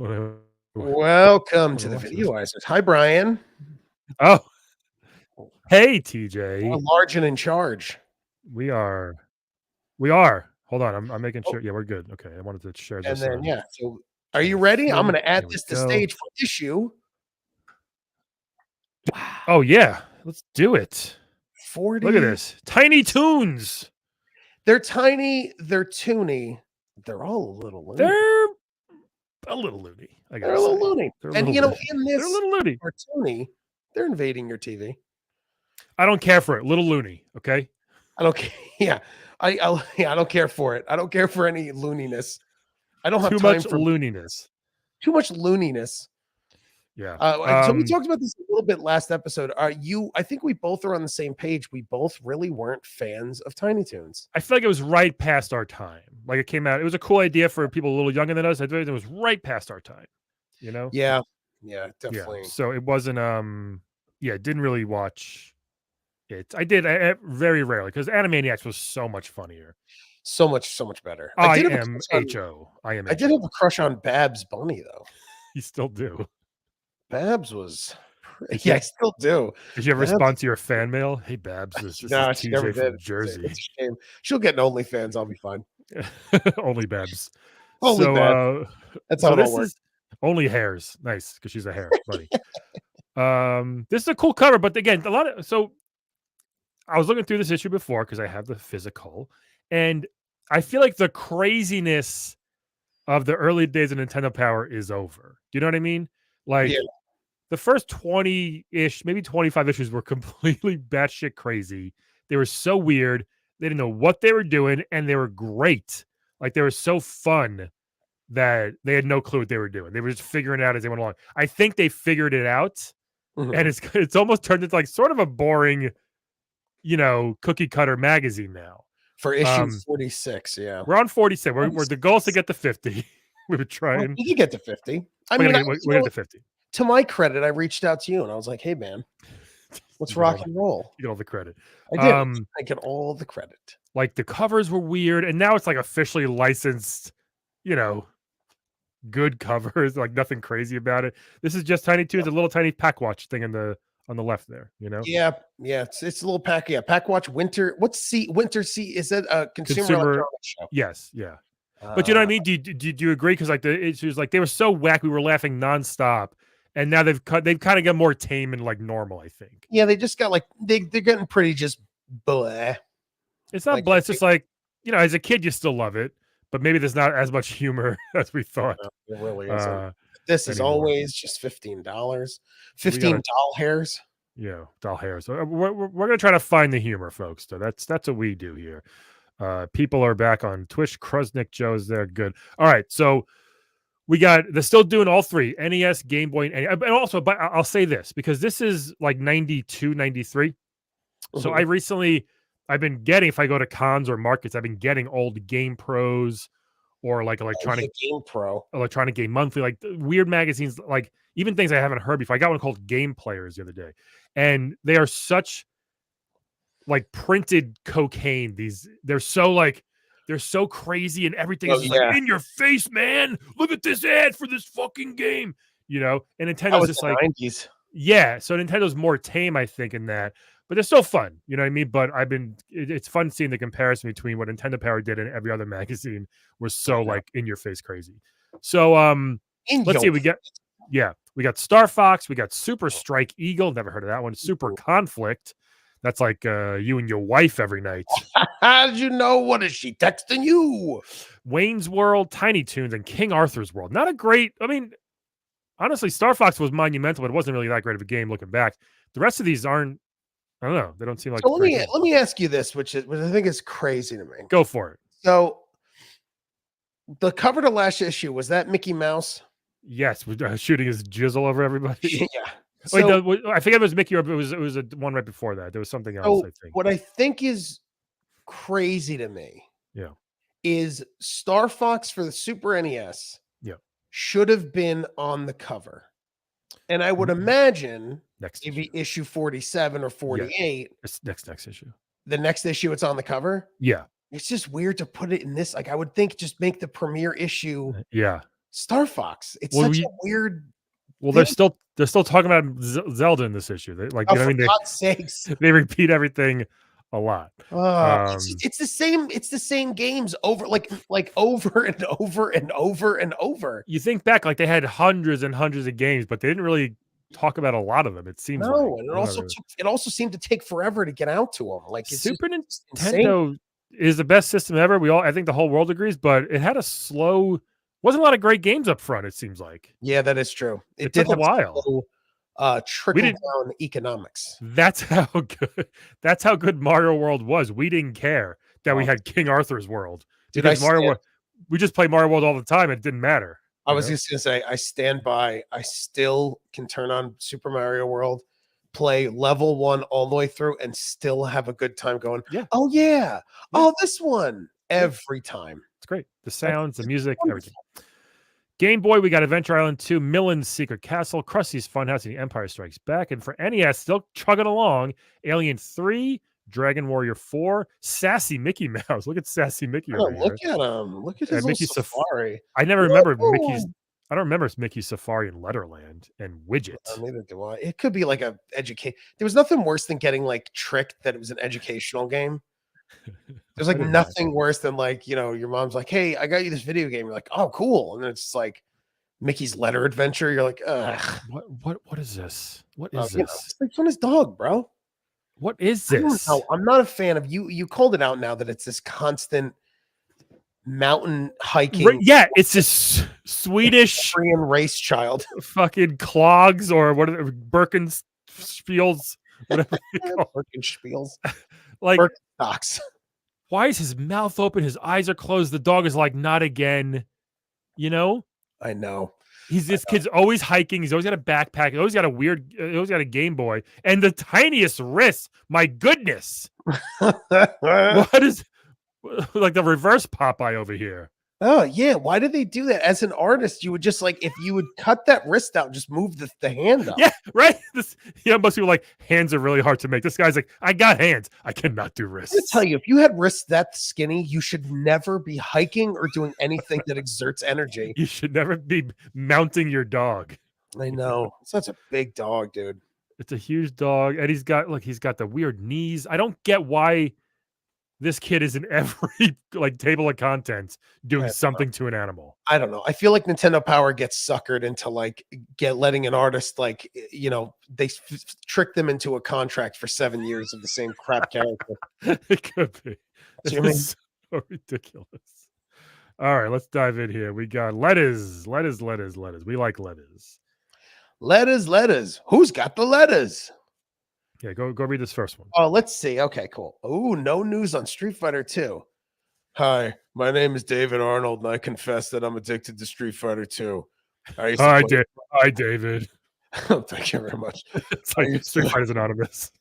Welcome Wanna to the watch this. Videoizers. Hi, Brian. Oh, hey, TJ. Large and in charge. We are. We are. Hold on. I'm making Oh, sure. Yeah, we're good. Okay. I wanted to share and this then, on so are you my ready? I'm thing. going to add Here we this to go. stage for issue. Wow. Oh, yeah. Let's do it. 40. Look at this. Tiny Toons. They're tiny. They're toony. They're all a little loony. They're a little loony, I They're gotta a little say. loony. They're a And, little loony. in They're a this little loony. cartoony, they're invading your TV. I don't care for it. Little loony. Okay. I don't care. Yeah. I don't care for it. I don't care for any looniness. I don't have Too time much for looniness. too much looniness. Yeah. So we talked about this a little bit last episode. I think we both are on the same page. We both really weren't fans of Tiny Toons. I feel like it was right past our time. Like it came out. It was a cool idea for people a little younger than us. I think it was right past our time. You know? Yeah, definitely. Yeah. So it wasn't. Didn't really watch it. I did very rarely because Animaniacs was so much funnier. So much better. I am H.O. I did have a crush on Babs Bunny though. You still do. Babs was. Yeah, I still do. Did you ever respond to your fan mail? Hey, Babs, this no, is she TJ never from did. Jersey. It's a shame. She'll get an OnlyFans. I'll be fine. Only Babs. Only Babs. That's how it all works. Only hairs. Nice, because she's a hair buddy. This is a cool cover, but again, so I was looking through this issue before because I have the physical, and I feel like the craziness of the early days of Nintendo Power is over. Do you know what I mean? Like the first 20-ish, maybe 25 issues were completely batshit crazy. They were so weird. They didn't know what they were doing, and they were great. Like they were so fun that they had no clue what they were doing. They were just figuring it out as they went along. I think they figured it out, and it's almost turned into like sort of a boring, cookie cutter magazine now. For issue 46, yeah. We're on 46. We're the goal is to get to 50. We were trying. You get to 50. We get to 50. To my credit, I reached out to you and I was like, "Hey, man, let's rock and roll." You get all the credit. I did. I get all the credit. Like the covers were weird, and now it's like officially licensed. Good covers, like nothing crazy about it. This is just Tiny Toons, a little tiny pack watch thing on the left there. Yeah. It's a little pack. Yeah, pack watch. Winter. What's Winter C? Is that a consumer electronics show? Yes. Yeah. But you know what I mean? Do you agree? Because like the issues, like they were so whack, we were laughing nonstop, and now they've kind of got more tame and like normal. I think. Yeah, they just got like they're getting pretty just bleh. It's not bleh. It's just like as a kid you still love it, but maybe there's not as much humor as we thought. No, it really isn't. This is always just $15. 15 doll hairs. Yeah, doll hairs. So we're gonna try to find the humor, folks. So that's what we do here. People are back on Twitch. Krusnik Joe's there. Good. All right. So they're still doing all three: NES, Game Boy, and also, but I'll say this because this is like 92, 93. So I've been getting, if I go to cons or markets, I've been getting old Game Pros or like electronic Game Monthly, like weird magazines, like even things I haven't heard before. I got one called Game Players the other day, and they are such like printed cocaine. They're so crazy, and everything is like in your face, man. Look at this ad for this fucking game, and Nintendo's just like 90s. Yeah, so Nintendo's more tame, I think, in that, but they're still fun. You know what I mean? But it's fun seeing the comparison between what Nintendo Power did and every other magazine was so like in your face crazy. So let's see. We got Star Fox, we got Super Strike Eagle. Never heard of that one. Super Conflict. That's like you and your wife every night. How did you know? What is she texting you? Wayne's World, Tiny Toons, and King Arthur's World. Not a great. I mean, honestly, Star Fox was monumental, but it wasn't really that great of a game looking back. The rest of these aren't. I don't know. They don't seem like. So let me ask you this, which I think is crazy to me. Go for it. So the cover to last issue, was that Mickey Mouse? Yes, shooting his jizzle over everybody. Yeah. So, I forget if it was Mickey or it was a one right before that. There was something else, I think. What I think is crazy to me, is Star Fox for the Super NES. Should have been on the cover, and I would imagine maybe issue 47 or 48. Next issue. The next issue, it's on the cover. Yeah, it's just weird to put it in this. Like I would think, just make the premiere issue. Yeah. Star Fox. It's such a weird. Well, they're still talking about Zelda in this issue. They, like, oh, you know, for I mean, God's sakes, they repeat everything a lot. it's the same. It's the same games over, like over and over and over and over. You think back, like they had hundreds and hundreds of games, but they didn't really talk about a lot of them. It seems like, and it also seemed to take forever to get out to them. Like, it's Super just Nintendo is the best system ever. I think the whole world agrees, but it had wasn't a lot of great games up front. It seems like. Yeah, that is true. It took a while. Trickle down economics. That's how good. That's how good Mario World was. We didn't care that we had King Arthur's World, because we just play Mario World all the time. It didn't matter. I was just gonna say, I stand by. I still can turn on Super Mario World, play level 1 all the way through, and still have a good time going. Yeah. Oh yeah. Oh, this one every time. It's great. The sounds, the music, everything. Game Boy, we got Adventure Island 2, Millen's Secret Castle, Krusty's Funhouse, and The Empire Strikes Back. And for NES, still chugging along, Alien 3, Dragon Warrior 4, Sassy Mickey Mouse. Look at Sassy Mickey over here. Look at him. Look at his Mickey Safari. I never remember Mickey's. I don't remember Mickey's Safari in Letterland and Widget. Neither do I. It could be like a educate. There was nothing worse than getting like tricked that it was an educational game. There's like nothing worse than, like, you know, your mom's like, "Hey, I got you this video game." You're like, "Oh, cool," and then it's like Mickey's Letter Adventure. You're like, "Ugh, what is this? What is this?" It's like on his dog, bro. What is this? I'm not a fan of you. You called it out now that it's this constant mountain hiking. Yeah, it's this Swedish Korean race child. Fucking clogs, or what are they, Birkenspiels, whatever you call Birkenspiels. Like, Birkenstocks. Why is his mouth open? His eyes are closed. The dog is like, not again. You know? I know. This kid's always hiking. He's always got a backpack. He always got a Game Boy. And the tiniest wrist. My goodness. What is like the reverse Popeye over here? Oh, yeah. Why did they do that? As an artist, you would just, like, if you would cut that wrist out, just move the hand up. Yeah, right. Most people like, hands are really hard to make. This guy's like, I got hands. I cannot do wrists. I tell you, if you had wrists that skinny, you should never be hiking or doing anything that exerts energy. You should never be mounting your dog. I know. Such a big dog, dude. It's a huge dog. And he's got the weird knees. I don't get why this kid is in every like table of contents doing something to an animal. I don't know. I feel like Nintendo Power gets suckered into like letting an artist, like, you know, they trick them into a contract for 7 years of the same crap character. It could be. It's so ridiculous. All right, let's dive in here. We got letters. We like letters. Letters. Who's got the letters? Yeah, go read this first one. Oh, let's see. Okay, cool. Oh, no news on Street Fighter 2. Hi, my name is David Arnold, and I confess that I'm addicted to Street Fighter 2. Hi, David. Thank you very much. It's like Street Fighter's Anonymous.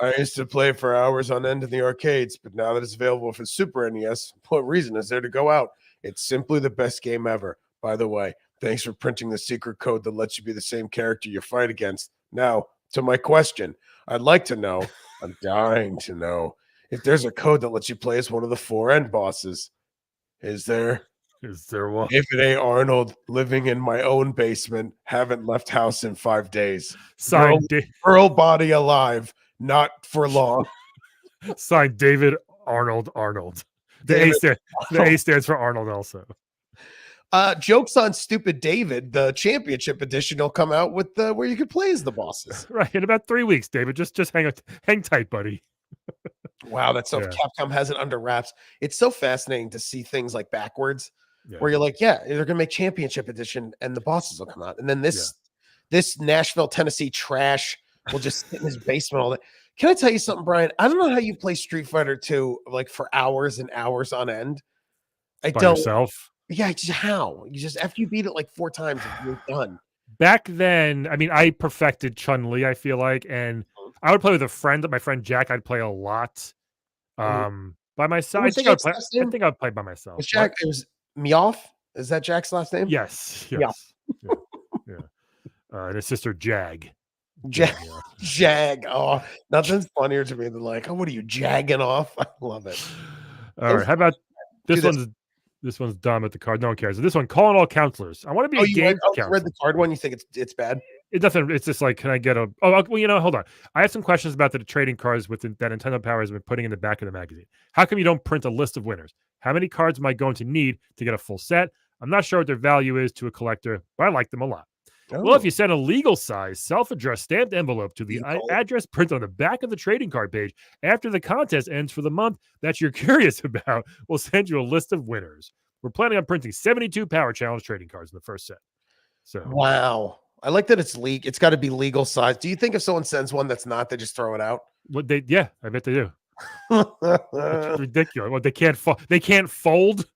I used to play for hours on end in the arcades, but now that it's available for Super NES, what reason is there to go out? It's simply the best game ever. By the way, thanks for printing the secret code that lets you be the same character you fight against. Now, to my question. I'd like to know, I'm dying to know, if there's a code that lets you play as one of the 4 end bosses. Is there? Is there one? If it ain't Arnold living in my own basement, haven't left house in 5 days. Signed, Girl body alive, not for long. Signed, David Arnold. The A stands for Arnold also. Jokes on Stupid David, the championship edition will come out with where you can play as the bosses. Right, in about 3 weeks, David. Just hang tight, buddy. Wow, that's so Capcom has it under wraps. It's so fascinating to see things like backwards, where you're like, yeah, they're gonna make championship edition and the bosses will come out. And then this Nashville, Tennessee trash will just sit in his basement all day. Can I tell you something, Brian? I don't know how you play Street Fighter 2 like for hours and hours on end. By yourself? Yeah, just how? You just after you beat it like 4 times, you're done. Back then, I mean, I perfected Chun-Li, I feel like, and I would play with a friend. My friend Jack, I'd play a lot. By myself. I think I'd play by myself. Was Jack? It was Meoff. Is that Jack's last name? Yes. Yeah. And his sister Jag. Jag. Oh, nothing's funnier to me than like, oh, what are you jagging off? I love it. All right. How about this one's This one's dumb at the card. No one cares. This one, calling all counselors. I want to be a game counselor. You read the card one. You think it's bad? It doesn't. It's just like, can I get a? Oh, well, hold on. I have some questions about the trading cards that Nintendo Power has been putting in the back of the magazine. How come you don't print a list of winners? How many cards am I going to need to get a full set? I'm not sure what their value is to a collector, but I like them a lot. Oh. Well, if you send a legal size, self-addressed stamped envelope to the address printed on the back of the trading card page after the contest ends for the month that you're curious about, we'll send you a list of winners. We're planning on printing 72 Power Challenge trading cards in the first set. So wow. I like that it's legal. It's got to be legal size. Do you think if someone sends one that's not, they just throw it out? Yeah, I bet they do. It's ridiculous. What, they can't fold?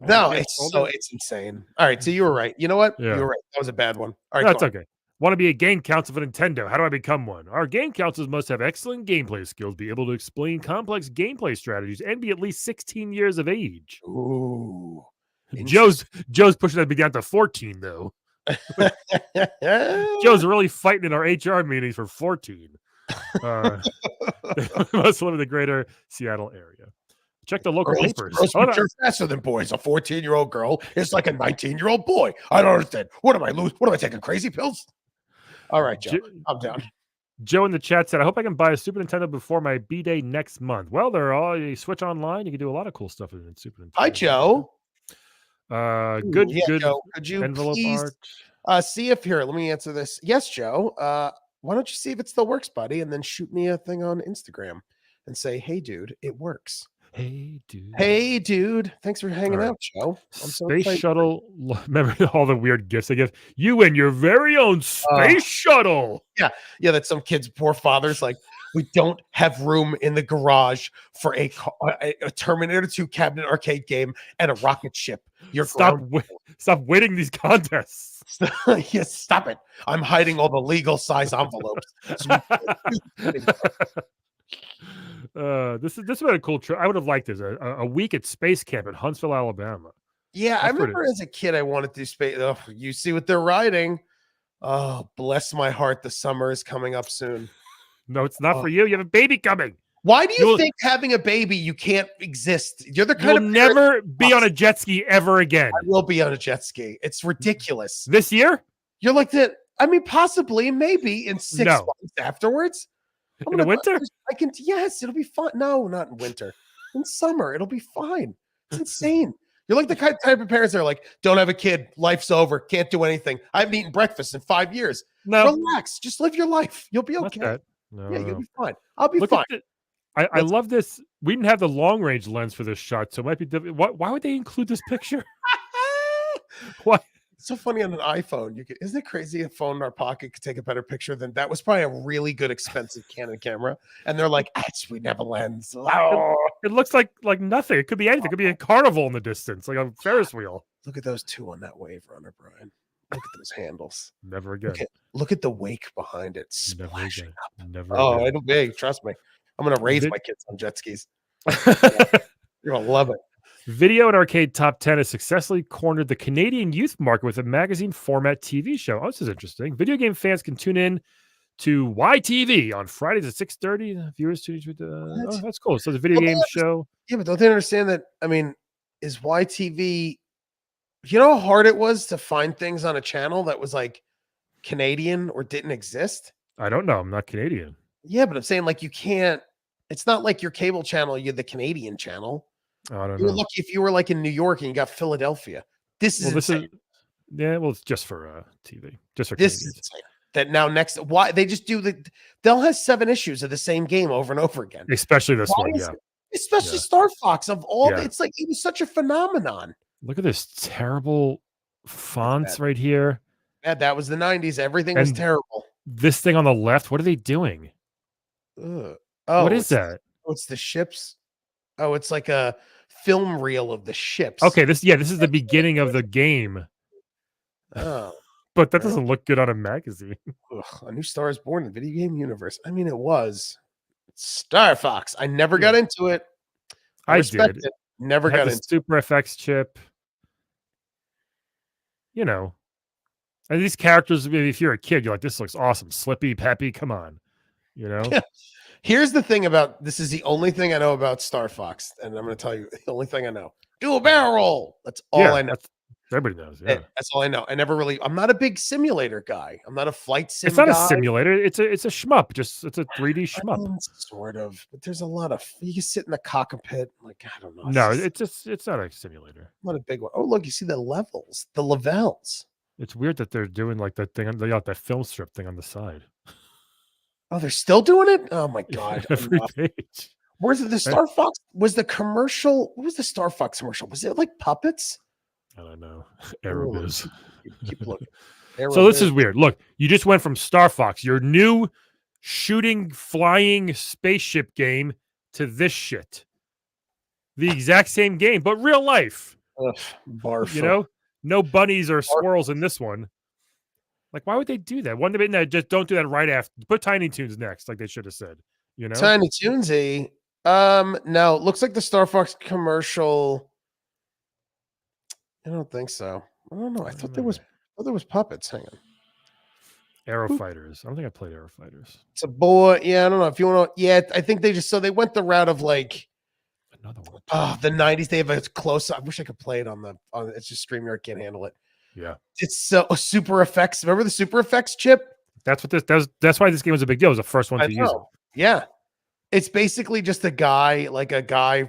No, it's insane. All right, so you were right. You know what? Yeah. You were right. That was a bad one. All right, that's okay. Want to be a game counselor for Nintendo? How do I become one? Our game counselors must have excellent gameplay skills, be able to explain complex gameplay strategies, and be at least 16 years of age. Ooh. Joe's pushing that down to 14 though. Joe's really fighting in our HR meetings for 14. They must live in the greater Seattle area. Check the local papers. Girls mature faster than boys. A 14-year-old girl is like a 19-year-old boy. I don't understand. What am I losing? What am I taking? Crazy pills? All right, Joe. I'm down. Joe in the chat said, I hope I can buy a Super Nintendo before my B-Day next month. Well, you switch online. You can do a lot of cool stuff in Super Nintendo. Hi, Joe. Good. Joe, could you envelope please see if here? Let me answer this. Yes, Joe. Why don't you see if it still works, buddy, and then shoot me a thing on Instagram and say, "Hey, dude, it works." Hey, dude. Hey, dude. Thanks for hanging out, Joe. I'm Space shuttle. Remember all the weird gifts they give you and your very own space shuttle. Yeah. That some kid's poor father's like, we don't have room in the garage for a Terminator 2 cabinet arcade game and a rocket ship. Stop winning these contests. Yes, stop it. I'm hiding all the legal size envelopes. This has been a cool trip. I would have liked this a week at space camp in Huntsville, Alabama. Yeah, I remember as a kid I wanted to do space. Oh, you see what they're riding. Oh, bless my heart. The summer is coming up soon. No, it's not for you. You have a baby coming. Why do you think having a baby you can't exist? You're the kind of never be on a jet ski ever again. I will be on a jet ski. It's ridiculous. This year? You're like that. I mean, possibly, maybe in 6 months afterwards. In the winter? Yes, it'll be fun. No, not in winter. In summer, it'll be fine. It's insane. You're like the type of parents that are like, don't have a kid. Life's over. Can't do anything. I haven't eaten breakfast in 5 years. No. Relax. Just live your life. You'll be okay. No, you'll be fine. I'll be fine. I love this. We didn't have the long range lens for this shot, so it might be difficult. Why would they include this picture? Why? It's so funny on an iPhone. Isn't it crazy? A phone in our pocket could take a better picture than that. Was probably a really good, expensive Canon camera, and they're like, we never lens. Oh. It looks like nothing. It could be anything. It could be a carnival in the distance, like a Ferris wheel. Look at those two on that Wave Runner, Brian. Look at those handles. Never again. Look at the wake behind it, splashing up. Never again. It'll be. Trust me. I'm gonna raise my kids on jet skis. You're gonna love it. Video and Arcade Top 10 has successfully cornered the Canadian youth market with a magazine format TV show. Oh, this is interesting. Video game fans can tune in to YTV on Fridays at 6:30. Viewers tune in. That's cool. So the video game show. Yeah, but don't they understand that? I mean, is YTV? You know how hard it was to find things on a channel that was like Canadian or didn't exist? I don't know. I'm not Canadian. Yeah, but I'm saying like you can't. It's not like your cable channel. You're the Canadian channel. I don't know. You were lucky if you were like in New York and you got Philadelphia. This is insane. It's just for TV. Just for this is insane. That now next, why they just do they'll have 7 issues of the same game over and over again. Especially this one, yeah. Especially Star Fox of all. It's like it was such a phenomenon. Look at this terrible fonts right here. Yeah, that was the 90s. Everything was terrible. This thing on the left, what are they doing? Oh, what is that? It's the ships. Oh, it's like a film reel of the ships. Okay, this is the beginning of the game. Oh. But that doesn't look good on a magazine. Ugh, a new star is born in the video game universe. I mean, it was Star Fox. I never got into it. I did. It. Never got into Super FX chip. You know, and these characters, if you're a kid, you're like, this looks awesome. Slippy, Peppy, come on. You know? Here's the thing about this is the only thing I know about Star Fox. And I'm going to tell you the only thing I know. Do a barrel roll. That's all I know. Everybody knows. Yeah, that's all I know. I'm not a big simulator guy. I'm not a flight sim it's not guy. a simulator. It's a shmup. It's a 3D shmup. Sort of, but there's a lot of you can sit in the cockpit. Like I don't know. No, it's not a simulator. Not a big one. Oh, look, you see the levels, the levels. It's weird that they're doing like that thing. They got that film strip thing on the side. Oh, they're still doing it? Oh my god! Every page. Where's the Star Fox? Was the commercial? What was the Star Fox commercial? Was it like puppets? I don't know. Aerobiz. Keep looking. So this is weird. Look, you just went from Star Fox, your new shooting, flying spaceship game, to this shit. The exact same game, but real life. Ugh, barf. You know, no bunnies or squirrels in this one. Like, why would they do that? One that just don't do that right after. Put Tiny Toons next, like they should have said. You know, Tiny Toonsy. No, looks like the Star Fox commercial. I don't think so. I don't know. I thought there was puppets. Hang on. Aero Fighters. I don't think I played Aero Fighters. It's a boy. Yeah, I don't know if you want to. Yeah, I think they went the route of like another one. Oh, the 90s. They have a close. I wish I could play it on it's just StreamYard can't handle it. Yeah, it's so super effects. Remember the super effects chip? That's what that's why this game was a big deal. It was the first one to use it. Yeah. It's basically just a guy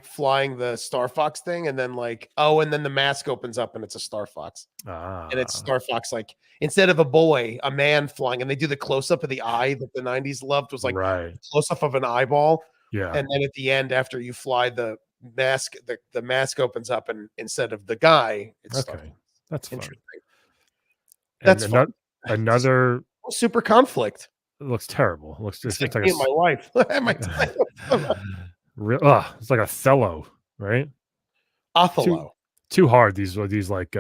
flying the Star Fox thing, and then and then the mask opens up and it's a Star Fox. And it's Star Fox, like instead of a boy, a man flying, and they do the close-up of the eye that the 90s loved, was like close-up of an eyeball. Yeah. And then at the end, after you fly the mask, the mask opens up, and instead of the guy, it's Star Fox. That's interesting. That's another super conflict. It looks terrible. It looks just like me and my wife. It's like Othello, right? Othello. Too hard. These like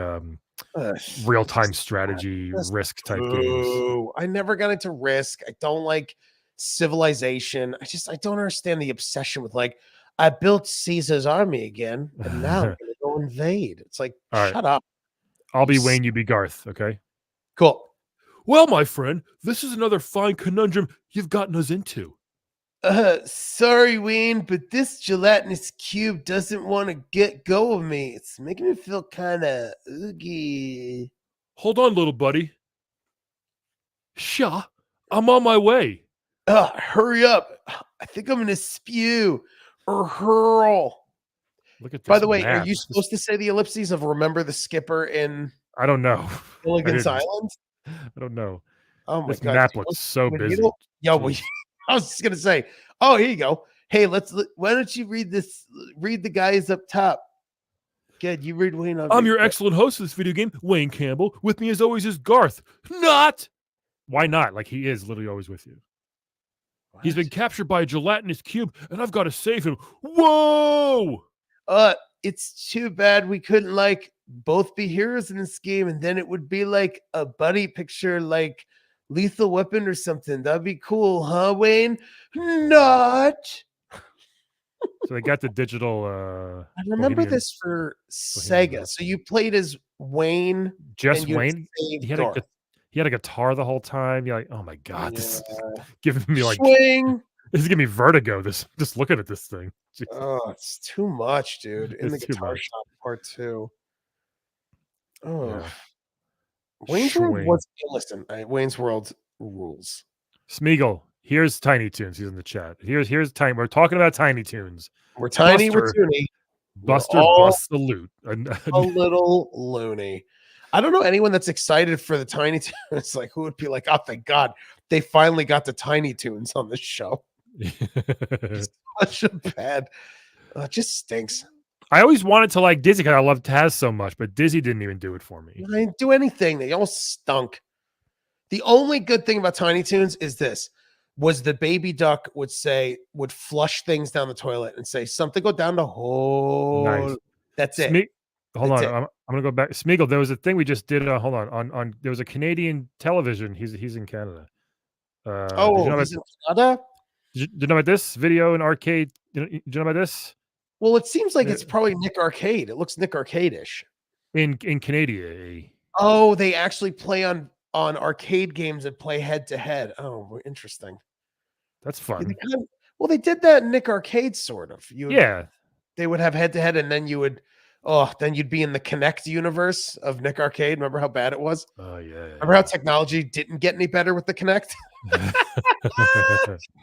real-time strategy risk type games. I never got into Risk. I don't like Civilization. I don't understand the obsession with I built Caesar's army again, and now I'm gonna go invade. It's like, shut up. I'll be Wayne, you be Garth. Okay. Cool. Well, my friend, this is another fine conundrum you've gotten us into. Sorry, Wayne, but this gelatinous cube doesn't want to get go of me. It's making me feel kind of oogie. Hold on, little buddy. Sha, I'm on my way. Hurry up. I think I'm going to spew or hurl. Look at this. By the way, are you supposed to say the ellipses of Remember the Skipper in I don't know. Gilligan's Island? I don't know. Oh my this god. map looks so busy. I was just going to say, oh, here you go. Hey, why don't you read this? Read the guys up top. Good. You read Wayne. I'm your excellent host of this video game, Wayne Campbell. With me as always is Garth. Not. Why not? Like he is literally always with you. What? He's been captured by a gelatinous cube, and I've got to save him. Whoa! It's too bad we couldn't both be heroes in this game, and then it would be like a buddy picture, like Lethal Weapon or something. That'd be cool, huh, Wayne? Not. So they got the digital. I remember this for Sega. So you played as Wayne. Just Wayne. He had a guitar the whole time. You're like, oh my god, this is giving me swing. This is giving me vertigo. Just looking at this thing. Jeez. Oh, it's too much, dude. In the Guitar Shop Part 2. Oh, yeah. Wayne's World was Wayne's World rules. Smeagol, here's Tiny Toons. He's in the chat. Here's Tiny. We're talking about Tiny Toons. We're tiny. We're toony. Buster busts the loot. A little loony. I don't know anyone that's excited for the Tiny Toons. Like, who would be like, oh, thank God, they finally got the Tiny Toons on this show. It's such a bad. It just stinks. I always wanted to like Dizzy because I love Taz so much, but Dizzy didn't even do it for me. I didn't do anything. They all stunk. The only good thing about Tiny Toons is this: was the baby duck would flush things down the toilet and say something go down the hole. Nice. That's it. Hold on, I'm gonna go back. Smeagol, there was a thing we just did. Hold on there was a Canadian television. He's in Canada. He's in Canada. Did you know about this video in arcade? Did you know about this? Well, it seems like it's probably Nick Arcade. It looks Nick Arcade-ish. In Canada. Oh, they actually play on arcade games that play head to head. Oh, interesting. That's fun. They did that in Nick Arcade, sort of. They would have head to head, and then you would Oh, then you'd be in the Kinect universe of Nick Arcade. Remember how bad it was? Oh yeah. Remember how technology didn't get any better with the Kinect?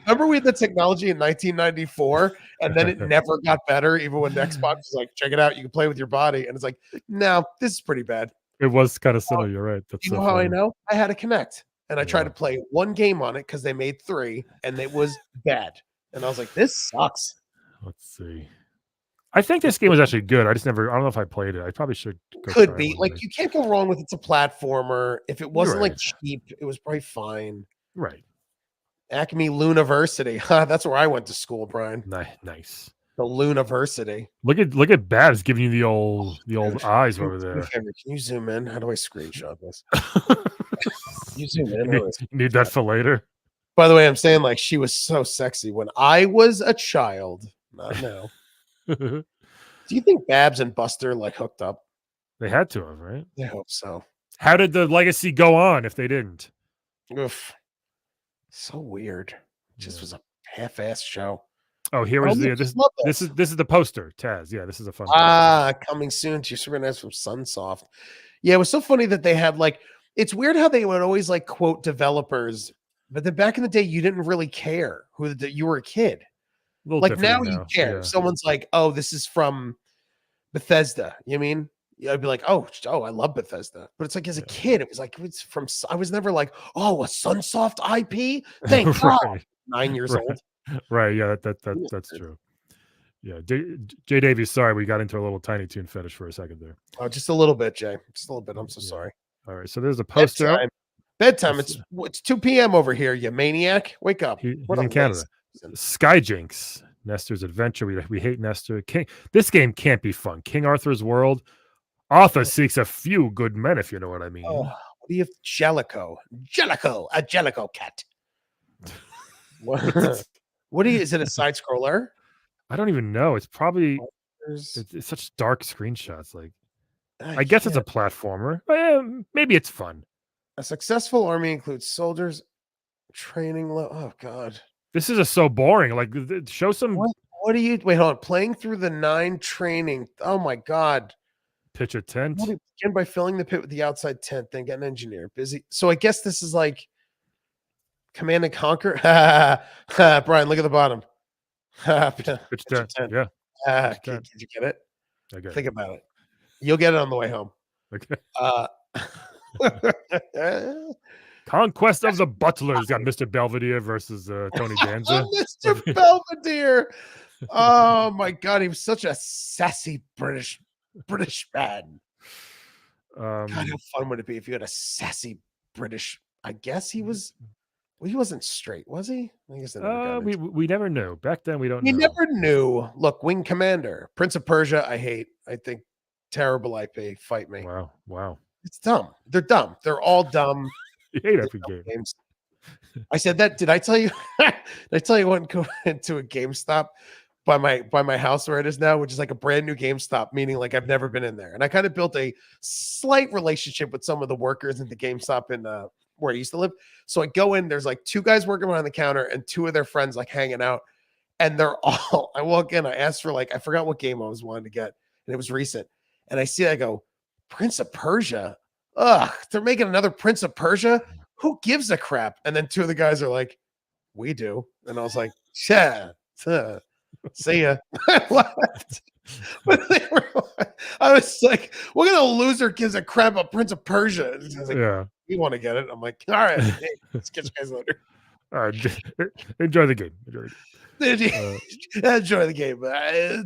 Remember we had the technology in 1994 and then it never got better, even when Xbox was like, check it out, you can play with your body. And it's like, no, this is pretty bad. It was kind of similar. You're right. That's you so know how funny. I know? I had a Kinect and I tried to play one game on it because they made 3 and it was bad. And I was like, this sucks. Let's see. I think this game was actually good. I don't know if I played it. I probably should go Could try be. it one Like, day. you can't go wrong with it's a platformer. If it wasn't like cheap, it was probably fine. Right. Acme Luniversity. That's where I went to school, Brian. Nice. The Luniversity. Look at Babs giving you the old eyes over there. Can you zoom in? How do I screenshot this? You zoom in. You need that for later. By the way, I'm saying like she was so sexy when I was a child. Not now. Do you think Babs and Buster like hooked up? They had to have, right? I hope so. How did the legacy go on if they didn't? Oof. So weird. Just was a half-assed show. Oh, here is this is the poster, Taz. Yeah, this is a fun poster. Coming soon to your Super NES from Sunsoft. Yeah, it was so funny that they had like, it's weird how they would always like quote developers, but then back in the day you didn't really care who you were a kid. Like now you care. Yeah. Someone's like, oh, this is from Bethesda. You know what I mean? I'd be like, oh, I love Bethesda. But it's like as a kid, it was like it's from. I was never like, oh, a Sunsoft IP. Thank God. 9 years old. Right. Yeah. That's true. Yeah. Jay Davies. Sorry, we got into a little Tiny Toon fetish for a second there. Oh, just a little bit, Jay. Just a little bit. I'm so sorry. All right. So there's a poster. Bedtime. It's 2 p.m. over here. You maniac. Wake up. He's in Canada. Skyjinx. Nestor's Adventure. We hate Nestor. This game can't be fun. King Arthur's World. Arthur seeks a few good men, if you know what I mean. Oh, what do you have? Jellicoe, a Jellicoe cat. What is it? A side scroller? I don't even know. It's probably it's such dark screenshots. Like, I guess it's a platformer. Maybe it's fun. A successful army includes soldiers, training. Oh God, this is so boring. Like, show some. What do you wait? Hold on. Playing through the 9 training. Oh my God. Pitch a tent. Begin by filling the pit with the outside tent, then get an engineer. Busy. So I guess this is like Command and Conquer. Brian, look at the bottom. Pitch tent. Yeah. Did you get it? Okay. Think about it. You'll get it on the way home. Okay. Conquest of the Butlers. Got Mr. Belvedere versus Tony Danza. Mr. Belvedere. Oh my God, he was such a sassy British man. God, how fun would it be if you had a sassy British? I guess he was. Well, he wasn't straight, was he? I guess we never knew. Back then, we don't know. We never knew. Look, Wing Commander, Prince of Persia. I hate. I think terrible IP. Fight me. Wow. It's dumb. They're dumb. They're all dumb. You hate every games. I said that. Did I tell you? Did I tell you I went into a GameStop by my house where it is now, which is like a brand new GameStop, meaning like I've never been in there. And I kind of built a slight relationship with some of the workers in the GameStop in where I used to live. So I go in, there's like 2 guys working behind the counter and 2 of their friends like hanging out. And they're all, I walk in, I asked for like, I forgot what game I was wanting to get. And it was recent. And I see, I go, Prince of Persia. Ugh, they're making another Prince of Persia. Who gives a crap? And then 2 of the guys are like, we do. And I was like, yeah. See ya. I left. But I was like, what kind of loser gives a crap about Prince of Persia? I was like, yeah. You want to get it? I'm like, all right, hey, let's catch you guys later. All right. Enjoy the game. Enjoy the game.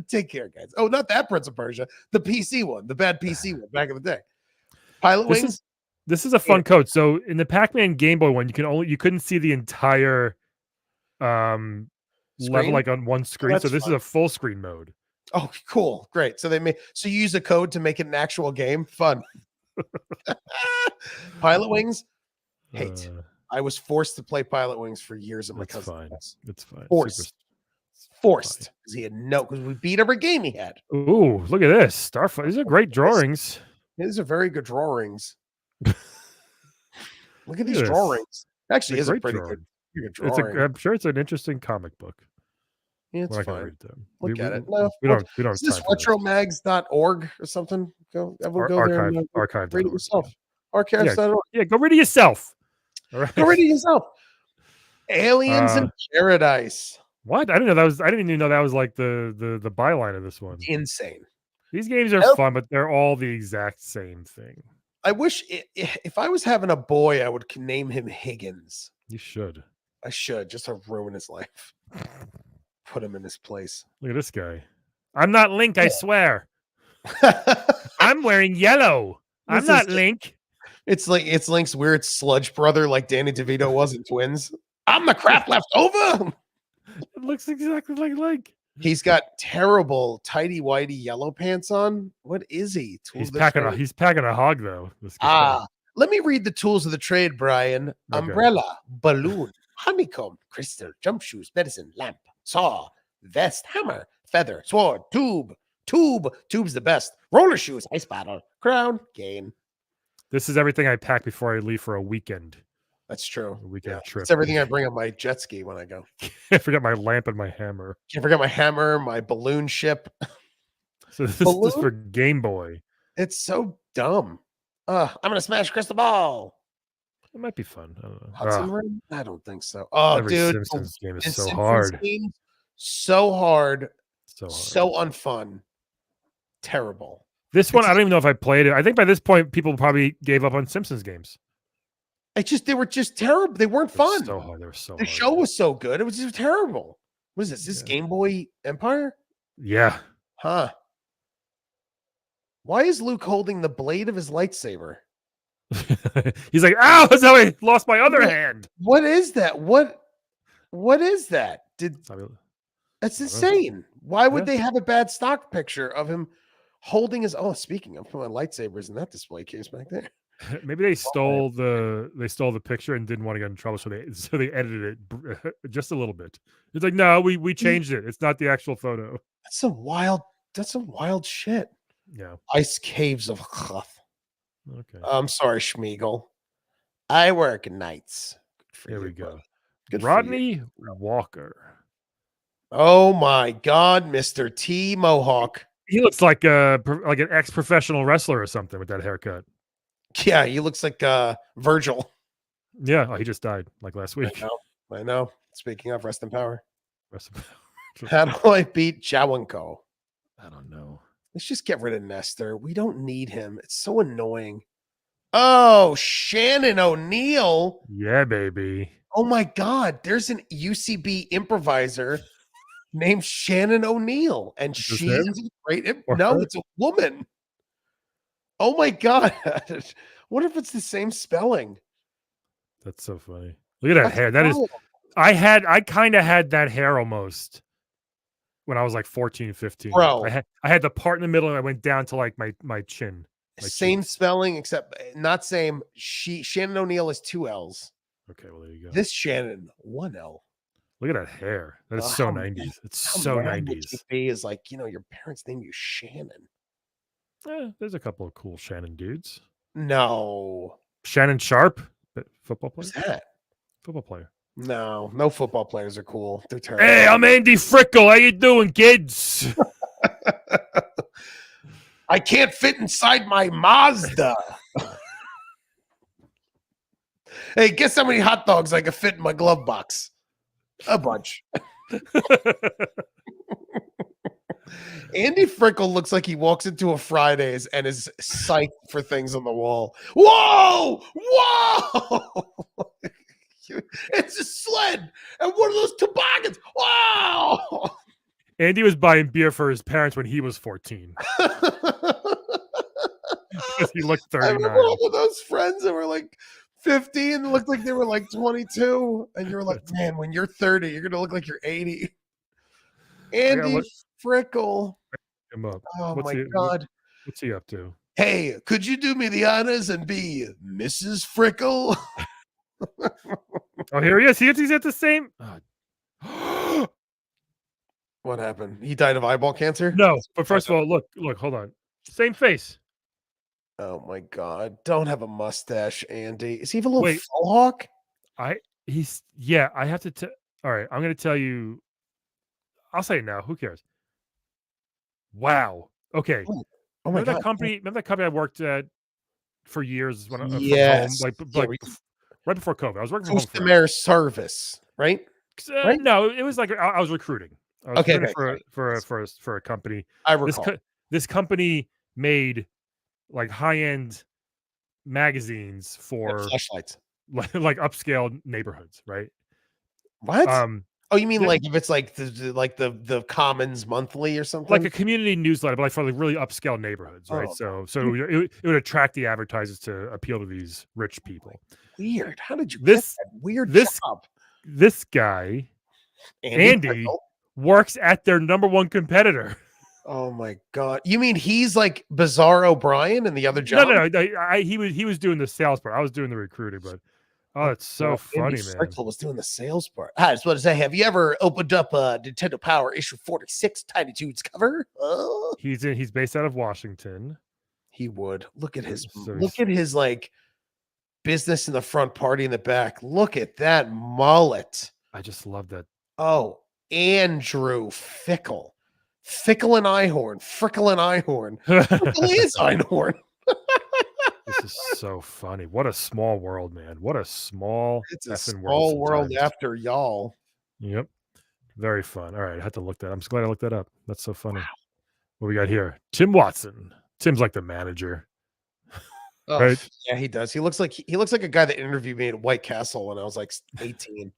Take care, guys. Oh, not that Prince of Persia. The PC one. The bad PC one back in the day. Pilot Wings. This is a fun code. So in the Pac-Man Game Boy one, you couldn't see the entire level like on one screen. So this is a full screen mode. Oh, cool. Great. So you use a code to make it an actual game. Fun. Pilot Wings. Hate. I was forced to play Pilot Wings for years of my cousin. It's fine. Forced because he had because we beat every game he had. Ooh, look at this. Starfighter. These are great drawings. These are very good drawings. Look at these drawings. Actually, is a pretty good drawing. I'm sure it's an interesting comic book. Yeah, it's We're not gonna fine. read them. Look at it. We don't have Is this time for this. retromags.org or something? Everyone go there and read it yourself. Archives.org. Yeah, go read it yourself. All right. Go read it yourself. Aliens in Paradise. What? I didn't even know that was like the byline of this one. Insane. These games are fun, but they're all the exact same thing. I wish if I was having a boy, I would name him Higgins. You should. I should, just to ruin his life. Put him in his place. Look at this guy. I'm not Link, I swear. I'm wearing yellow. I'm not Link. It's Link's weird sludge brother, like Danny DeVito was in Twins. I'm the crap left over. It looks exactly like Link. He's got terrible tighty whitey yellow pants on. What is he? He's packing a hog though. Let me read the tools of the trade, Brian. Okay. Umbrella, balloon, honeycomb, crystal, jump shoes, medicine, lamp, saw, vest, hammer, feather, sword, tube. Tube's the best. Roller shoes, ice bottle, crown, cane. This is everything I pack before I leave for a weekend. That's true. A weekend trip. It's everything I bring on my jet ski when I go. I forgot my lamp and my hammer. Can't forget my hammer, my balloon ship. So this is for Game Boy. It's so dumb. I'm gonna smash crystal ball. It might be fun. I don't know. Hudson Rim? I don't think so. Oh, every dude, Simpsons game is so hard. So hard. So unfun. Terrible. This one, I don't even know if I played it. I think by this point, people probably gave up on Simpsons games. They were just terrible. They weren't fun. So hard. They were so hard. The show was so good. It was just terrible. What is this? This Game Boy Empire? Yeah. Huh. Why is Luke holding the blade of his lightsaber? He's like, ow, that's how I lost my other hand. What is that? What is that? That's insane. Why would they have a bad stock picture of him holding his speaking of my lightsabers in that display case back there? Maybe they stole the picture and didn't want to get in trouble, so they edited it just a little bit. It's like, no, we changed it. It's not the actual photo. That's some wild shit. Yeah. Ice caves of Huth. Okay. I'm sorry, Schmeagol. I work nights. Here we go. Good Rodney Walker. Oh my God, Mr. T Mohawk. He looks like an ex-professional wrestler or something with that haircut. Yeah, he looks like Virgil. Yeah, he just died like last week. I know. Speaking of, rest in power. Rest in power. How do I beat Jawanko? I don't know. Let's just get rid of Nestor. We don't need him. It's so annoying. Oh, Shannon O'Neill. Yeah, baby. Oh my God. There's an UCB improviser named Shannon O'Neill. And she is a great it's a woman. Oh my God. What if it's the same spelling? That's so funny. Look at that hair. That is I kind of had that hair almost when I was like 14, 15. Bro. I had the part in the middle and I went down to like my chin. Same spelling, except not same. Shannon O'Neill is 2 L's. Okay, well there you go. This Shannon, 1 L. Look at that hair. That is so 90s. It's so 90s. Is like, your parents name you Shannon. There's a couple of cool Shannon dudes. No. Shannon Sharp, football player. Who's that? Football player. No football players are cool. They're terrible. Hey, I'm Andy Frickle. How you doing, kids? I can't fit inside my Mazda. Hey, guess how many hot dogs I can fit in my glove box? A bunch. Andy Frickle looks like he walks into a Fridays and is psyched for things on the wall. Whoa! It's a sled and one of those toboggans. Wow! Andy was buying beer for his parents when he was 14. Because he looked 39. I remember all of those friends that were like 15 looked like they were like 22. And you're like, man, when you're 30, you're going to look like you're 80. Andy Frickle. Him up. Oh, my God. What's he up to? Hey, could you do me the honors and be Mrs. Frickle? Oh, here he is. He's at the same. What happened? He died of eyeball cancer? No, but first of all, look, hold on. Same face. Oh my God. Don't have a mustache, Andy. Is he a little faux hawk? I have to all right, I'm gonna tell you. I'll say no. Who cares? Wow. Okay. Oh my God. Remember that company I worked at for years when from home, Yes. like Yeah, right before COVID. I was working from home forever. customer service, right? Right? No, it was like I was recruiting. I was Okay, recruiting sorry. for a company. I This recall. this company made like high-end magazines Yep, for flashlights. like upscale neighborhoods, right? What? Um, Oh, you mean the like if it's like the Commons Monthly or like something? a community newsletter, but like for like really upscale neighborhoods, right? Oh, So it would attract the advertisers to appeal to these rich people. weird. How did you get This that weird this job? this guy, Andy Andy, Prickle? works at their number one competitor. Oh my God. You mean he's like Bizarre O'Brien in the other No, job? no, no. He was doing the sales part. I was doing the recruiting, but oh, Oh it's so God, Andy funny, man. Frickle was doing the sales part. I just want to say, have you ever opened up a Nintendo Power issue 46 Tiny Toons cover? He's based out of Washington. He would. So Look at his like business in the front, party in the back. Look at that mullet. I just love that. Oh, Andrew Fickle. Fickle and Ihorn. Frickle and Ihorn. Frickle is Einhorn. This is so funny. What a small world, man. What a small It's a effing world small world sometimes. after y'all. Yep. Very fun. All right. I had to look that. I'm so glad I looked that up. That's so funny. What we got here? Tim Watson. Tim's like the manager. Oh, Right? yeah, he does. He looks like a guy that interviewed me at White Castle when I was like 18.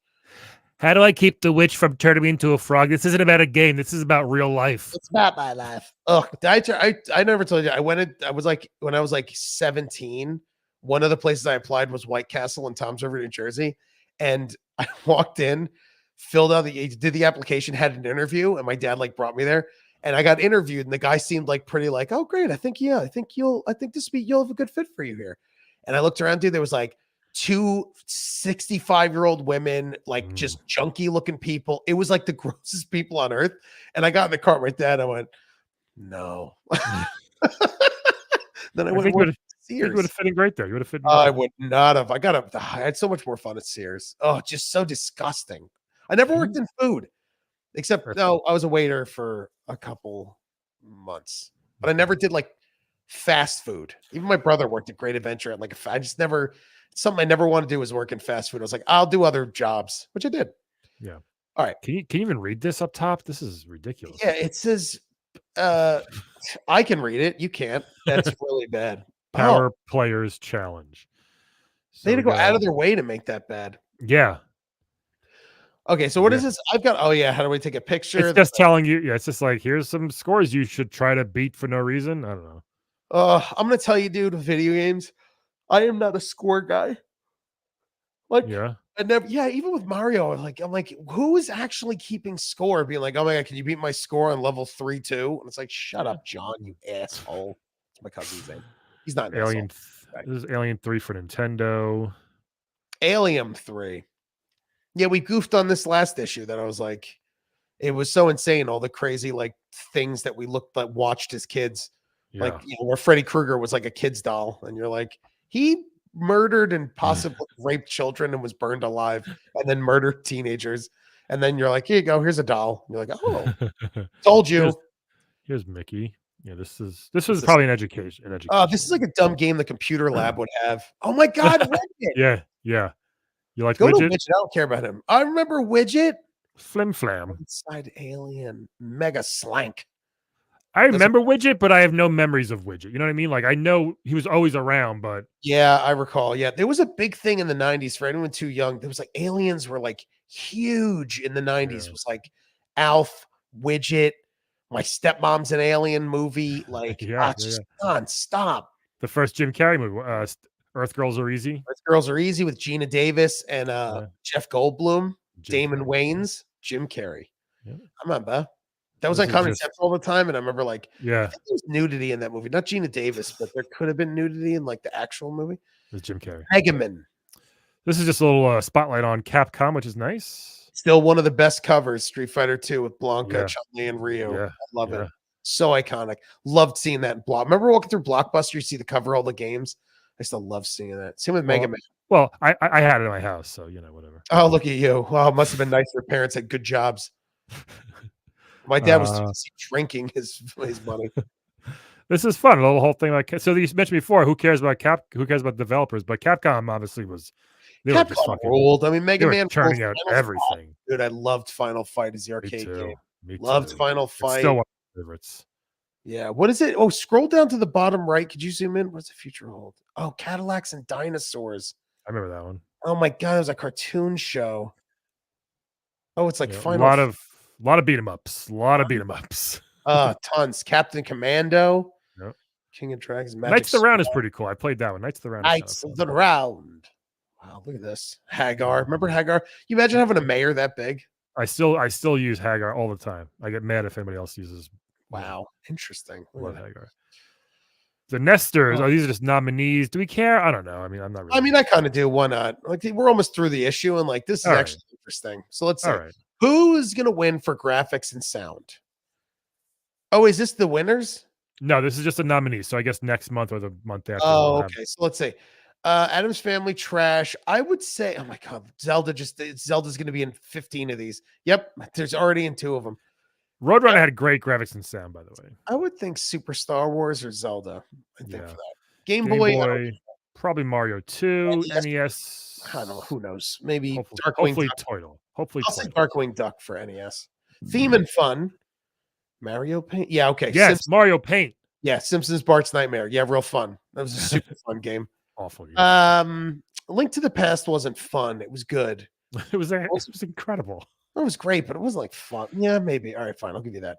How do I keep the witch from turning me into a frog? This isn't about a game. This is about real life. It's not my life. Oh, I never told you. I was like, when I was like 17, one of the places I applied was White Castle in Toms River, New Jersey. And I walked in, did the application, had an interview, and my dad like brought me there. And I got interviewed, and the guy seemed like pretty like, oh, great. I think you'll have a good fit for you here. And I looked around, dude, there was like two 65-year-old women, like just junky looking people. It was like the grossest people on earth. And I got in the car with my dad. I went, no. Then I went to Sears. You would have fit in great there. You would have fit in I would not have. I had so much more fun at Sears. Oh, just so disgusting. I never worked in food, except I was a waiter for a couple months, but I never did like fast food. Even my brother worked at Great Adventure at like I just never, something I never wanted to do was work in fast food. I was like, I'll do other jobs, which I did. Yeah. All right. Can you even read this up top? This is ridiculous. Yeah, it says I can read it. You can't. That's really bad. Power Players Challenge. So they had to go out of their way to make that bad. Yeah. Okay, so what is this? I've got, oh yeah, how do I take a picture? It's just telling you, it's just like, here's some scores you should try to beat for no reason. I don't know. I'm gonna tell you, dude, with video games, I am not a score guy. Like, even with Mario, I'm like, who is actually keeping score? Being like, oh my God, can you beat my score on level 3 too? And it's like, shut up, John, you asshole. It's my cousin's name. He's not an Alien. asshole. This is Alien 3 for Nintendo. Alien 3. Yeah, we goofed on this last issue that I was like, it was so insane, all the crazy like things that we watched as kids. Yeah. Like, where Freddy Krueger was like a kid's doll, and you're like, he murdered and possibly raped children and was burned alive, and then murdered teenagers. And then you're like, here you go, here's a doll. And you're like, oh, told you. Here's Mickey. Yeah, this was probably an education. Oh, this is like a dumb game the computer lab would have. Oh my God, Widget. Yeah. You like Go Widget? to Widget. I don't care about him. I remember Widget. Flim Flam. Inside Alien. Mega Slank. I remember Widget, but I have no memories of Widget. You know what I mean? Like, I know he was always around, but yeah, I recall. Yeah, there was a big thing in the 90s for anyone too young. There was like aliens were like huge in the 90s. It was like Alf, Widget, my stepmom's an alien movie. Like, just nonstop. The first Jim Carrey movie, Earth Girls Are Easy. Earth Girls Are Easy with Gina Davis and Jeff Goldblum, Damon Wayans, Jim Carrey. Yeah. Come on, bro. That was on Comedy Central all the time, and I remember like, I think there was nudity in that movie. Not Gina Davis, but there could have been nudity in like the actual movie. It was Jim Carrey. Megaman. This is just a little spotlight on Capcom, which is nice. Still one of the best covers, Street Fighter 2 with Blanca, Chun-Li, and Ryu. Yeah. I love it. So iconic. Loved seeing that in Block. Remember walking through Blockbuster, you see the cover of all the games? I still love seeing that. Same with Mega Man. Well, I had it in my house, so whatever. Oh, look at you. Wow, must have been nice. Your parents had good jobs. My dad was too busy drinking his money. This is fun. The whole thing, like, so you mentioned before, who cares about Who cares about developers? But Capcom obviously was. They were just Capcom fucking ruled. I mean, Mega They were Man churning out everything. Dude, I loved Final Fight as the Me arcade game. too. Me Loved too. Final It's Fight. still one of my favorites. Yeah. What is it? Oh, scroll down to the bottom right. Could you zoom in? What's the future hold? Oh, Cadillacs and Dinosaurs. I remember that one. Oh my god, it was a cartoon show. Oh, it's like Yeah, Final. a lot of beat 'em ups. A lot of beat 'em ups. Tons. Captain Commando. Yep. King of Dragons. Magic Knights of the Round is pretty cool. I played that one. Knights of the Round. Knights of the Round. Wow, look at this. Hagar. Remember Hagar? You imagine having a mayor that big? I still use Hagar all the time. I get mad if anybody else uses. Wow. Interesting. I love Hagar. The Nesters, these are just nominees. Do we care? I don't know. I mean, I'm not really. I mean, I kind of do. Why not? Like, we're almost through the issue, and like, this is actually interesting. So let's see. Who is going to win for graphics and sound? Oh, is this the winners? No, this is just a nominee. So I guess next month or the month after. Oh, okay. So let's see. Adam's Family trash. I would say, oh my god, Zelda's going to be in 15 of these. Yep, there's already in 2 of them. Roadrunner had great graphics and sound, by the way. I would think Super Star Wars or Zelda. I think for that. Game Boy, probably Mario 2, NES. I don't know. Who knows? Maybe Hopefully Turtle. Hopefully I'll say Darkwing Duck for NES. Theme and Fun. Mario Paint. Yeah, okay. Yes, Mario Paint. Yeah, Simpsons Bart's Nightmare. Yeah, real fun. That was a super fun game. Awful. Link to the Past wasn't fun. It was good. It was incredible. It was great, but it wasn't like fun. Yeah, maybe. All right, fine. I'll give you that.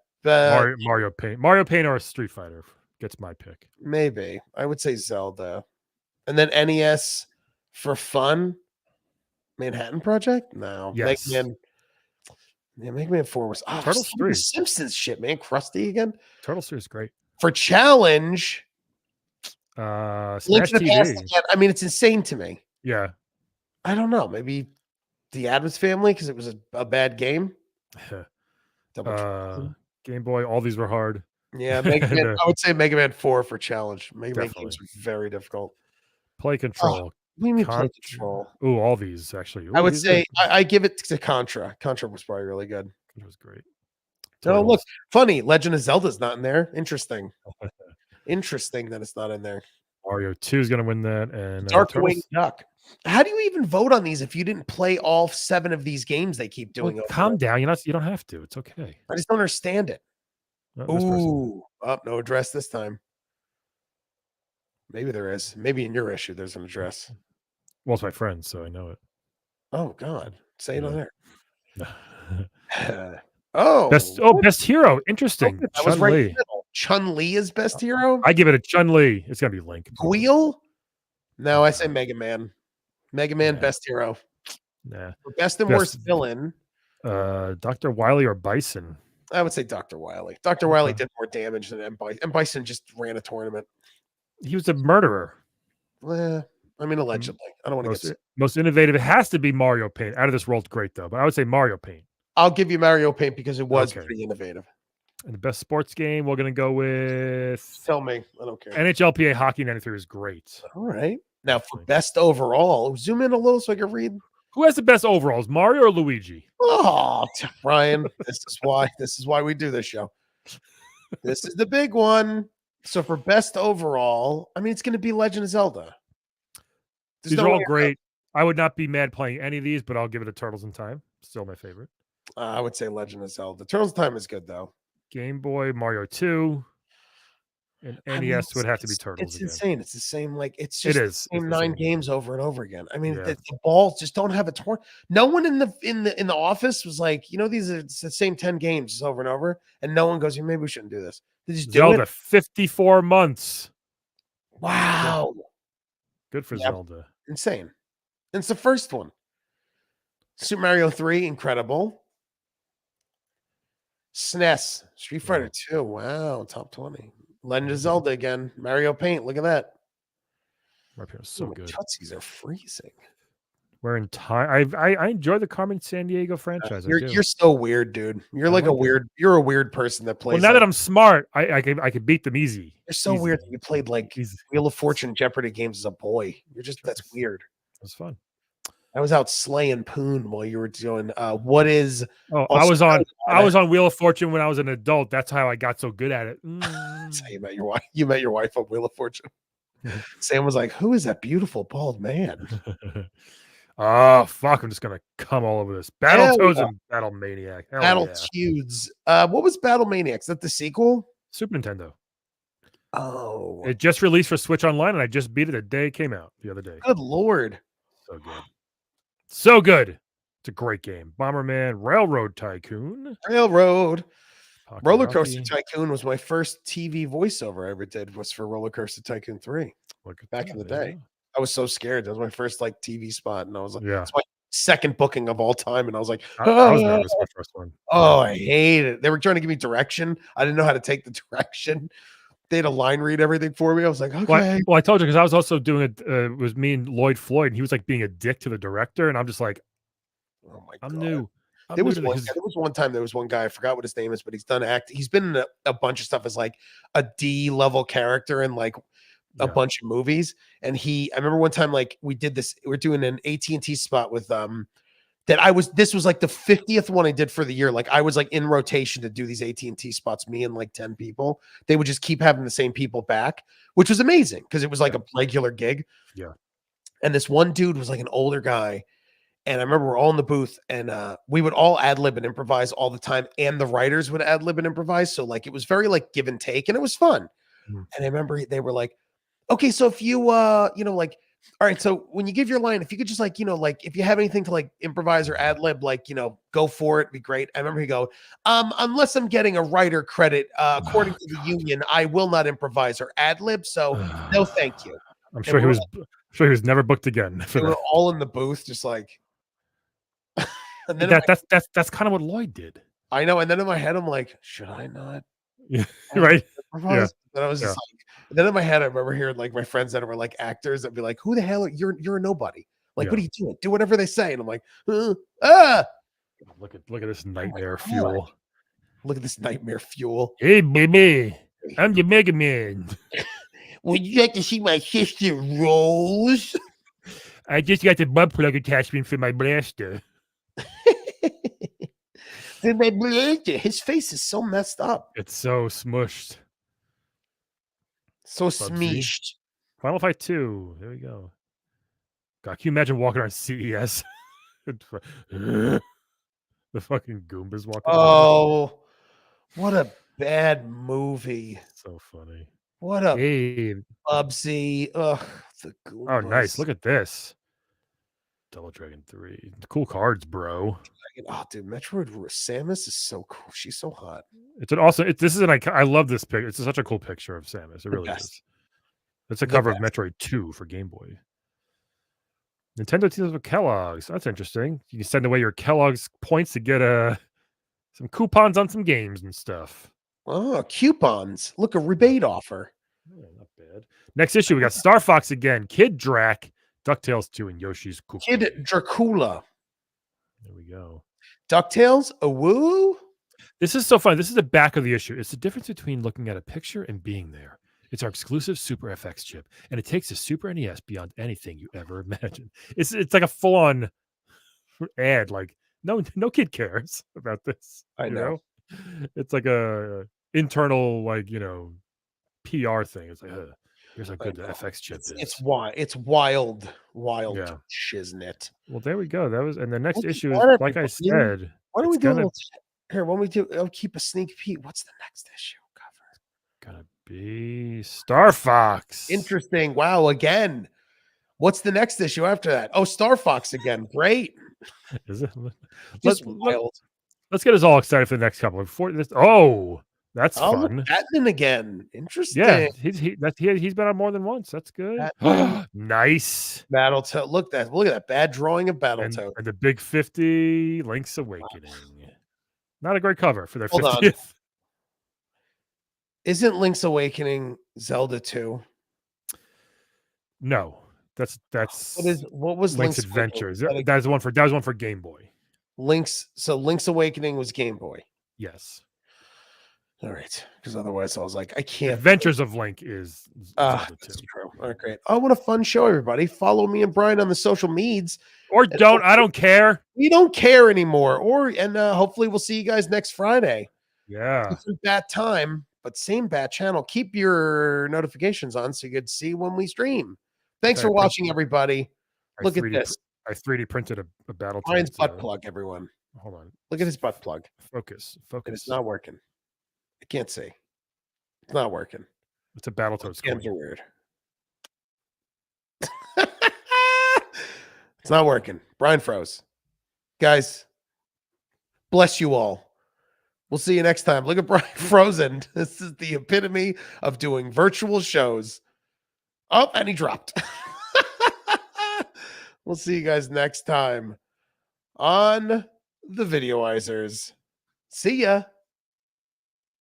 Mario Paint or Street Fighter gets my pick. Maybe. I would say Zelda. And then NES for fun. Manhattan Project? No. Yes. Mega Man 4 was Turtles 3. Simpsons shit, man. Krusty again. Turtles 3 is great. For challenge, Smash Link to the Past TV. again. I mean, it's insane to me. Yeah. I don't know. Maybe the Addams Family because it was a bad game. Game Boy. All these were hard. Yeah, Mega Man, I would say Mega Man 4 for challenge. Mega Man games are very difficult. Play Control. What do you mean Play Control? Ooh, all these actually. Ooh, I would say I give it to Contra. Contra was probably really good. It was great. Oh, look, funny. Legend of Zelda's not in there. Interesting. Interesting that it's not in there. Mario 2 is going to win that, and Darkwing Duck. How do you even vote on these if you didn't play all 7 of these games they keep doing? Well, calm down. You don't have to. It's okay. I just don't understand it. Ooh, no address this time. Maybe there is. Maybe in your issue there's an address. Well, it's my friend, so I know it. Oh God, say it on there. Best hero. Interesting. I was right. Chun-Li is best hero. I give it a Chun-Li. It's gonna be Link. Wheel? No, I say Mega Man. Mega Man best hero. Nah. Best and worst villain. Dr. Wily or Bison. I would say Dr. Wily. Dr. Wily did more damage than M. Bison. M. Bison just ran a tournament. He was a murderer. I mean, allegedly. I don't want to get most innovative. It has to be Mario Paint. Out of this world, great though. But I would say Mario Paint. I'll give you Mario Paint because it was pretty innovative. And the best sports game, we're gonna go with. Tell me, I don't care. NHLPA Hockey 93 is great. All right. Now for best overall, zoom in a little so I can read. Who has the best overalls, Mario or Luigi? Oh, Brian, this is why we do this show. This is the big one. So for best overall, I mean, it's going to be Legend of Zelda. These are all great. I would not be mad playing any of these, but I'll give it a Turtles in Time. Still my favorite. I would say Legend of Zelda. Turtles in Time is good though. Game Boy, Mario 2. And NES would have to be Turtles. It's insane. It's the same, it's just the same 9 games over and over again. I mean, the balls just don't have a torn. No one in the office was like, these are the same 10 games over and over, and no one goes, maybe we shouldn't do this. They just do Zelda, it. 54 months. Wow. Good for Zelda. Insane. And it's the first one. Super Mario 3, incredible. SNES, Street Fighter 2. Wow, top 20. Legend of Zelda again. Mario Paint. Look at that. Mario Paint is so good. Tutsies are freezing. We're in time. I enjoy the Carmen Sandiego franchise. You're so weird, dude. You're like you're a weird person that plays. Well, now that I'm smart, I can beat them easy. You're so weird that you played Wheel of Fortune Jeopardy games as a boy. That's weird. It was fun. I was out slaying poon while you were doing what is Oh, I was on Wheel of Fortune when I was an adult. That's how I got so good at it. That's how you met your wife. You met your wife on Wheel of Fortune. Sam was like, "Who is that beautiful bald man?" Oh fuck! I'm just gonna come all over this. Battletoads and Battle Maniac. Battletoads. What was Battle Maniac? Is that the sequel? Super Nintendo. Oh, it just released for Switch Online, and I just beat it the day it came out the other day. Good lord, so good, so good. It's a great game. Bomberman, Railroad Tycoon, Roller Coaster Tycoon was my first TV voiceover I ever did. Was for Roller Coaster Tycoon 3 back in the day. I was so scared. That was my first like TV spot, and I was like, it's my second booking of all time, and I was like, I was nervous my first one. Oh, I hate it. They were trying to give me direction. I didn't know how to take the direction. They had a line read everything for me. I was like, okay. Well, I told you because I was also doing it. It was me and Lloyd Floyd, and he was like being a dick to the director, and I'm just like, oh my god, I'm new. There was one time there was one guy, I forgot what his name is, but he's done he's been in a bunch of stuff as like a D level character in like a bunch of movies. And I remember one time like we did this, we're doing an AT&T spot with this was like the 50th one I did for the year. Like I was like in rotation to do these AT&T spots, me and like 10 people. They would just keep having the same people back, which was amazing because it was like a regular gig. Yeah. And this one dude was like an older guy. And I remember we're all in the booth and we would all ad lib and improvise all the time. And the writers would ad lib and improvise. So like, it was very like give and take and it was fun. And I remember they were like, okay, so if you, like, all right, so when you give your line, if you could just like, like if you have anything to like improvise or ad lib, like, go for it, it'd be great. I remember he go, unless I'm getting a writer credit, according to the union, I will not improvise or ad lib. So no, thank you. I'm sure he was never booked again. They were all in the booth, just like. And then that's kind of what Lloyd did. I know. And then in my head, I'm like, should I not? Yeah, right. Yeah. And I was just like, and then in my head, I remember hearing like my friends that were like actors that'd be like, who the hell you're a nobody. Like, what are you doing? Do whatever they say. And I'm like, Look at this nightmare fuel. Look at this nightmare fuel. Hey baby, I'm the Mega Man. Would you like to see my sister Rose? I just got the butt plug attachment for my blaster. His face is so messed up. It's so smushed. So smeeshed. Final Fight 2. There we go. God, can you imagine walking around CES? The fucking Goombas walking around. Oh, what a bad movie. So funny. What a Bubsy. Ugh, the Goombas. Oh, nice. Look at this. Double Dragon 3. Cool cards, bro. Oh, dude, Metroid Samus is so cool. She's so hot. It's an awesome. I love this picture. It's such a cool picture of Samus. It really is. It's a cover of Metroid 2 for Game Boy. Nintendo teams with Kellogg's. That's interesting. You can send away your Kellogg's points to get some coupons on some games and stuff. Oh, coupons. Look, a rebate offer. Yeah, not bad. Next issue, we got Star Fox again, Kid Drac, DuckTales 2, and Yoshi's Cookie. Kid Dracula. There we go. DuckTales, a woo. This is so fun. This is the back of the issue. It's the difference between looking at a picture and being there. It's our exclusive Super FX chip, and it takes the Super NES beyond anything you ever imagined. It's like a full-on ad. Like no kid cares about this. I know. It's like a internal PR thing. It's like here's how good the FX chip is. It's wild shiznit. Well, there we go. That was, and the next issue is like I said. Why don't we do here? When we do, I'll keep a sneak peek. What's the next issue cover? Gonna be Star Fox. Interesting. Wow. Again, what's the next issue after that? Oh, Star Fox again. Great. Is it? Just wild. Let's get us all excited for the next couple. That's fun. Batman again. Interesting. Yeah, he's been on more than once. That's good. Nice. Battletoad. Look at that bad drawing of Battletoad. And the Big 50 Link's Awakening. Not a great cover for their 50th. Isn't Link's Awakening Zelda 2? No, that's what was Link's Adventures? That was one for Game Boy. Link's Awakening was Game Boy. Yes. All right, because otherwise I was like, I can't. Adventures of Link is Zelda 2. That's true. All right, great. Oh, what a fun show, everybody. Follow me and Brian on the social medias. Or don't. I don't care. We don't care anymore. And hopefully we'll see you guys next Friday. Yeah. Different bat time, but same bat channel. Keep your notifications on so you can see when we stream. Thanks for watching, everybody. Look at this. I 3D printed a battle. Brian's butt plug, everyone. Hold on. Look at his butt plug. Focus. It's not working. I can't see. It's not working. It's a Battletoads. Games are weird. It's not working. Brian froze. Guys, bless you all. We'll see you next time. Look at Brian frozen. This is the epitome of doing virtual shows. Oh, and he dropped. We'll see you guys next time on the Videoizers. See ya.